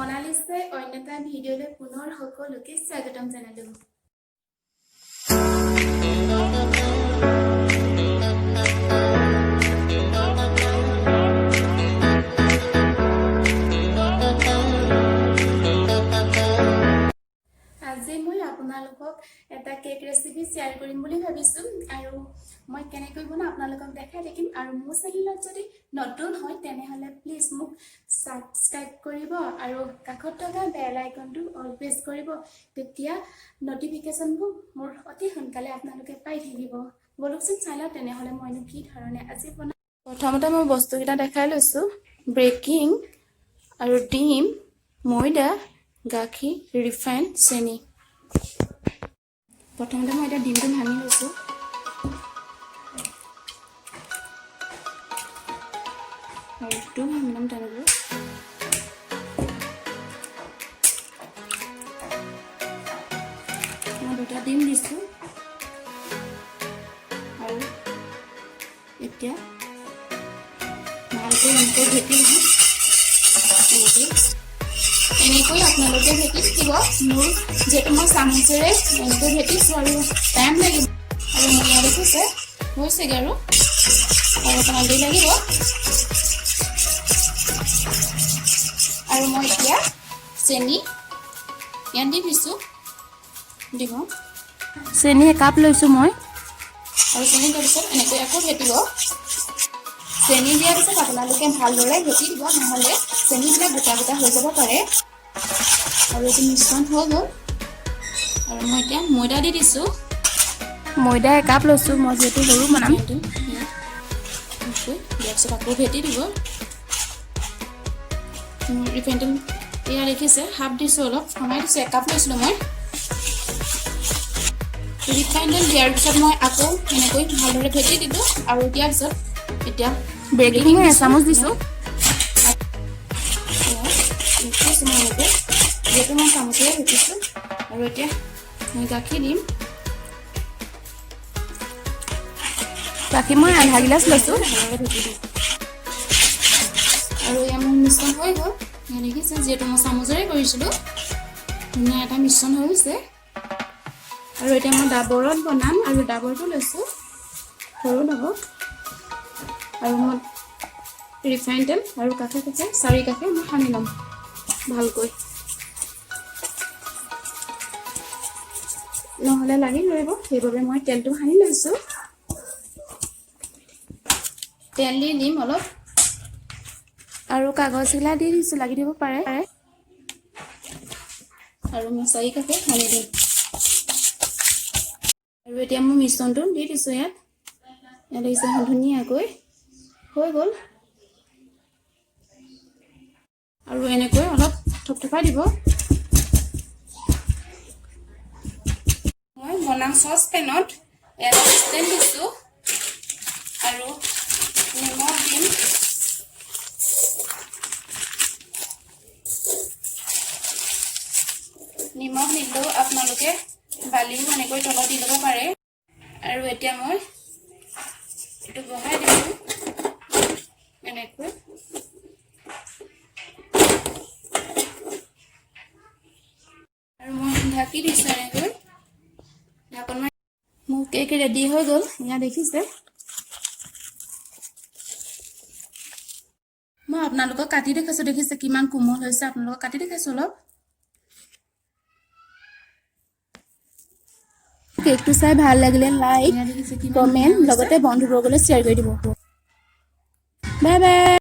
মনালিছাই অন্য এটা ভিডিঅ'লৈ পুনৰ সকলোকে স্বাগতম জনালোঁ। আজি মই আপোনালোকক এটা কেক ৰেচিপি শ্বেয়াৰ কৰিম বুলি ভাবিছোঁ আৰু মই কেনেকৈ বনাওঁ আপোনালোকক দেখাই থাকিম আৰু মোৰ চেনেলত যদি নতুন হয় তেনেহ'লে প্লিজ মোক সাবস্ক্ৰাইব কৰিব আৰু কাষত থকা বেল আইকনটো অল প্ৰেছ কৰিব, তেতিয়া নটিফিকেশ্যনবোৰ মোৰ অতি সোনকালে আপোনালোকে পাই থাকিব। বলকচোন চাই লওঁ তেনেহ'লে মইনো কি ধৰণে আজি বনাওঁ। প্ৰথমতে মই বস্তুকেইটা দেখাই লৈছোঁ। বেকিং আৰু ডিম, ময়দা, গাখীৰ, ৰিফাইন, চেনি। প্ৰথমতে মই এতিয়া ডিমটো ভাঙি লৈছোঁ। আৰু এইটো ভাঙি ল'ম তেনেকৈ। মই দুটা ডিম দিছোঁ আৰু এতিয়া ভালকৈ এনেকৈ ভেটি ল'ম। এনেকৈ আপোনালোকে ভেটি দিব। মোৰ যিহেতু মই চামুচেৰে এনেকৈ ভেটিছোঁ আৰু টাইম লাগিব আৰু মোৰ ইয়াত দেখিছে হৈছেগৈ আৰু অকণমান দেৰি লাগিব। আৰু মই এতিয়া চেনি ইয়াত দি দিছোঁ। দিব চেনি একাপ লৈছোঁ মই আৰু চেনি দিয়াৰ পিছত এনেকৈ আকৌ ভেটিব। চেনি দিয়াৰ পিছত আপোনালোকে ভালদৰে ভেটি দিব, নহ'লে চেনিবিলাক গোটা গোটা হৈ যাব পাৰে। আৰু এইটো মিশ্ৰণ হৈ গ'ল আৰু মই এতিয়া ময়দা দি দিছোঁ। ময়দা একাপ লৈছোঁ মই, যিহেতু সৰু বনাম। দিয়াৰ পিছত আকৌ ভেটি দিব। ৰিফাইন তেল এয়া দেখিছে হাফ দিছোঁ, অলপ কমাই দিছোঁ, একাপ লৈছিলোঁ মই। ৰিফাইন তেল দিয়াৰ পিছত মই আকৌ এনেকৈ ভালদৰে ভেটি দিলোঁ আৰু দিয়াৰ পিছত এতিয়া বেকিং মই এচামুচ দিছোঁ। যিহেতু মই চামুচেৰে ভেটিছোঁ আৰু এতিয়া মই গাখীৰ দিম। গাখীৰ মই আধা গিলাচ লৈছোঁ আৰু এয়া মোৰ মিশ্ৰণ হৈ গ'ল। দেখিছে যিহেতু মই চামুচেৰে কৰিছিলোঁ, ধুনীয়া এটা মিশ্ৰণ হৈ গৈছে। আৰু এতিয়া মই ডাবৰত বনাম আৰু ডাবৰটো লৈছোঁ সৰু ডাবৰ। আৰু মই ৰিফাইন তেল আৰু কাষে কাষে চাৰি কাষে মই সানি ল'ম ভালকৈ, নহ'লে লাগি ধৰিব। সেইবাবে মই তেলটো সানি লৈছোঁ। তেল দি দিম অলপ আৰু কাগজগিলা দি দিছোঁ, লাগি দিব পাৰে। আৰু মই চাৰি কাষে সানি দিম আৰু এতিয়া মই মিশ্ৰণটো দি দিছোঁ ইয়াত দেখিছে ধুনীয়াকৈ হৈ গ'ল। আৰু এনেকৈ অলপ থপথপাই দিব। মই বনাম চচপেনত এটা ষ্টেণ্ড দিছোঁ আৰু নিমখ দিম। নিমখ নিদিলেও আপোনালোকে বালিও এনেকৈ তলত দি ল'ব পাৰে। আৰু এতিয়া মই এইটো বহাই দিছোঁ এনেকৈ। আৰু মই ঢাকি দিছোঁ এনেকৈ ঢাকন মাৰি। মোৰ কেক ৰেডি হৈ গ'ল, এয়া দেখিছে। মই আপোনালোকক কাটি দেখাইছোঁ, দেখিছে কিমান কোমল হৈছে। আপোনালোকক কাটি দেখাইছোঁ অলপ। কেকটো চাই ভাল লাগিলে লাইক, কমেণ্ট, লগতে বন্ধুবৰ্গলৈ শ্বেয়াৰ কৰি দিব। Bye bye.